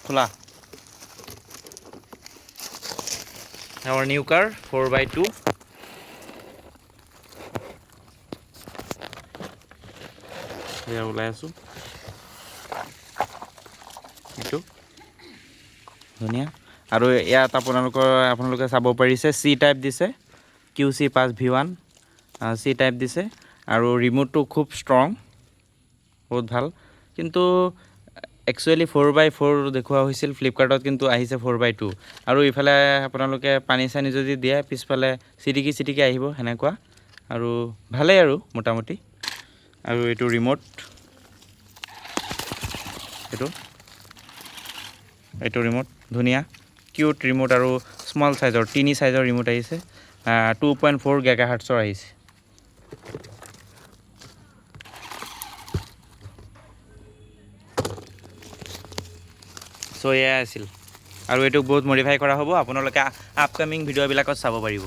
খোলা our new car 4x2 এয়া ওলাই আছো এইটো ধুনীয়া আৰু ইয়াত আপোনালোকে চাব পাৰিছে C টাইপ দিছে QC5V1 C টাইপ দিছে আৰু ৰিমোটটো খুব ষ্ট্ৰং বহুত ভাল কিন্তু একচুয়ালি 4x4 দেখুৱা হৈছিল ফ্লিপকাৰ্টত কিন্তু আহিছে 4x2 আৰু ইফালে আপোনালোকে পানী চানি যদি দিয়ে পিছফালে চিটিকি আহিব হেনেকুৱা আৰু ভালেই আৰু মোটামুটি আৰু এইটো ৰিমোট এইটো ৰিমোট ধুনীয়া কিউট ৰিমোট আৰু স্মল সাইজৰ টিনি সাইজৰ ৰিমোট আহিছে 2.4 GHz আহিছে সো এয়া আছিল আৰু এটো বহুত মডিফাই কৰা হ'ব আপোনালোকে আপকামিং ভিডিও বিলাকত চাব পাৰিব